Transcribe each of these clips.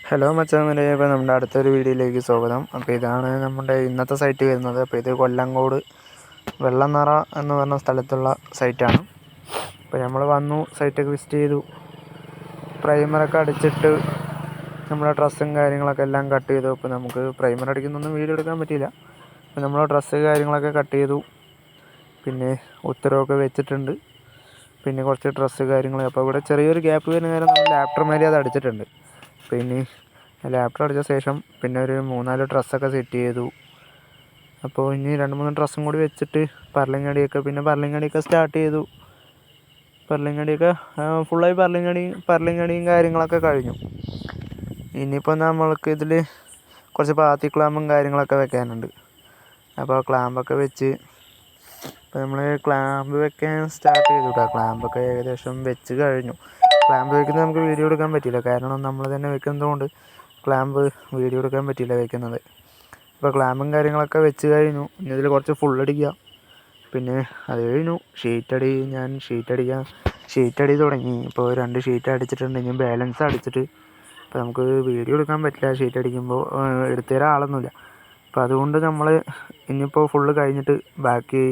Hello മച്ചാന്മാരെ, ഇപ്പോൾ നമ്മുടെ അടുത്തൊരു വീഡിയോയിലേക്ക് സ്വാഗതം. അപ്പോൾ ഇതാണ് നമ്മുടെ ഇന്നത്തെ സൈറ്റ് വരുന്നത്. അപ്പോൾ ഇത് കൊല്ലങ്കോട് വെള്ളനറ എന്ന് പറഞ്ഞ സ്ഥലത്തുള്ള സൈറ്റാണ്. അപ്പോൾ നമ്മൾ വന്നു, സൈറ്റൊക്കെ വിസിറ്റ് ചെയ്തു, പ്രൈമറൊക്കെ അടിച്ചിട്ട് നമ്മുടെ ഡ്രസ്സും കാര്യങ്ങളൊക്കെ എല്ലാം കട്ട് ചെയ്തു. അപ്പോൾ നമുക്ക് പ്രൈമർ അടിക്കുന്നൊന്നും വീഡിയോ എടുക്കാൻ പറ്റിയില്ല. അപ്പോൾ നമ്മൾ ഡ്രസ്സ് കാര്യങ്ങളൊക്കെ കട്ട് ചെയ്തു, പിന്നെ ഉത്തരവൊക്കെ വെച്ചിട്ടുണ്ട്, പിന്നെ കുറച്ച് ഡ്രസ്സ് കാര്യങ്ങൾ. അപ്പോൾ ഇവിടെ ചെറിയൊരു ഗ്യാപ്പ് വരുന്ന നേരം നമ്മൾ ലാപ്റ്റർ മേലെ അത് അടിച്ചിട്ടുണ്ട്. പിന്നെ ലാപ്ടോപ്പ് അടിച്ച ശേഷം പിന്നെ ഒരു 3-4 ഡ്രസ്സൊക്കെ സെറ്റ് ചെയ്തു. അപ്പോൾ ഇനി 2-3 ഡ്രസ്സും കൂടി വെച്ചിട്ട് പർലിങ്ങടിയൊക്കെ സ്റ്റാർട്ട് ചെയ്തു. പർലിങ്ങടിയൊക്കെ ഫുള്ളായി പർലിങ്ങടിയും കാര്യങ്ങളൊക്കെ കഴിഞ്ഞു. ഇനിയിപ്പോൾ നമ്മൾക്ക് ഇതിൽ കുറച്ച് പാത്തി ക്ലാമ്പും കാര്യങ്ങളൊക്കെ വെക്കാനുണ്ട്. അപ്പോൾ ക്ലാമ്പൊക്കെ വെച്ച് ഇപ്പോൾ നമ്മൾ ക്ലാമ്പ് വെക്കാൻ സ്റ്റാർട്ട് ചെയ്തു കേട്ടോ. ക്ലാമ്പൊക്കെ ഏകദേശം വെച്ച് കഴിഞ്ഞു. ക്ലാമ്പ് വെക്കുന്നത് നമുക്ക് വീഡിയോ എടുക്കാൻ പറ്റില്ല, കാരണം നമ്മൾ തന്നെ വെക്കുന്നതുകൊണ്ട് ക്ലാമ്പ് വീഡിയോ എടുക്കാൻ പറ്റില്ല വെക്കുന്നത്. അപ്പോൾ ക്ലാമ്പും കാര്യങ്ങളൊക്കെ വെച്ച് കഴിഞ്ഞു. ഇനി ഇതിൽ കുറച്ച് ഫുള്ളടിക്കുക. പിന്നെ അത് കഴിഞ്ഞു ഷീറ്റടി തുടങ്ങി. ഇപ്പോൾ 2 ഷീറ്റ് അടിച്ചിട്ടുണ്ട്. ഇനി ബാലൻസ് അടിച്ചിട്ട് ഇപ്പോൾ നമുക്ക് വീഡിയോ എടുക്കാൻ പറ്റില്ല ഷീറ്റ് അടിക്കുമ്പോൾ, എടുത്തു തരാൻ ആളൊന്നുമില്ല. അപ്പോൾ അതുകൊണ്ട് നമ്മൾ ഇനിയിപ്പോൾ ഫുള്ള് കഴിഞ്ഞിട്ട് ബാക്കി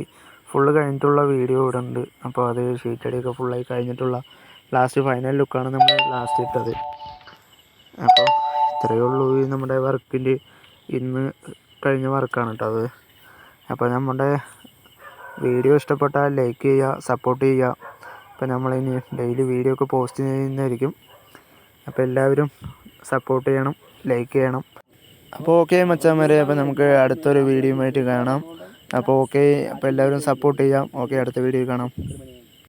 ഫുള്ള് കഴിഞ്ഞിട്ടുള്ള വീഡിയോ ഇവിടെ ഉണ്ട്. അപ്പോൾ അത് ഷീറ്റടിയൊക്കെ ഫുള്ളായി കഴിഞ്ഞിട്ടുള്ള ലാസ്റ്റ് ഫൈനൽ ലുക്കാണ് നമ്മൾ ലാസ്റ്റ് ഇട്ടത്. അപ്പോൾ ഇത്രയേ ഉള്ളൂ ഈ നമ്മുടെ വർക്കിൻ്റെ ഇന്ന് കഴിഞ്ഞ വർക്കാണ് കേട്ടോ അത്. അപ്പോൾ നമ്മുടെ വീഡിയോ ഇഷ്ടപ്പെട്ടാൽ ലൈക്ക് ചെയ്യുക, സപ്പോർട്ട് ചെയ്യുക. അപ്പോൾ നമ്മളിനി ഡെയിലി വീഡിയോ ഒക്കെ പോസ്റ്റ് ചെയ്യുന്നതായിരിക്കും. അപ്പോൾ എല്ലാവരും സപ്പോർട്ട് ചെയ്യണം, ലൈക്ക് ചെയ്യണം. അപ്പോൾ ഓക്കെ മച്ചാന്മാരെ, അപ്പോൾ നമുക്ക് അടുത്തൊരു വീഡിയോയുമായിട്ട് കാണാം. അപ്പോൾ ഓക്കെ, അപ്പോൾ എല്ലാവരും സപ്പോർട്ട് ചെയ്യാം. ഓക്കെ, അടുത്ത വീഡിയോ കാണാം.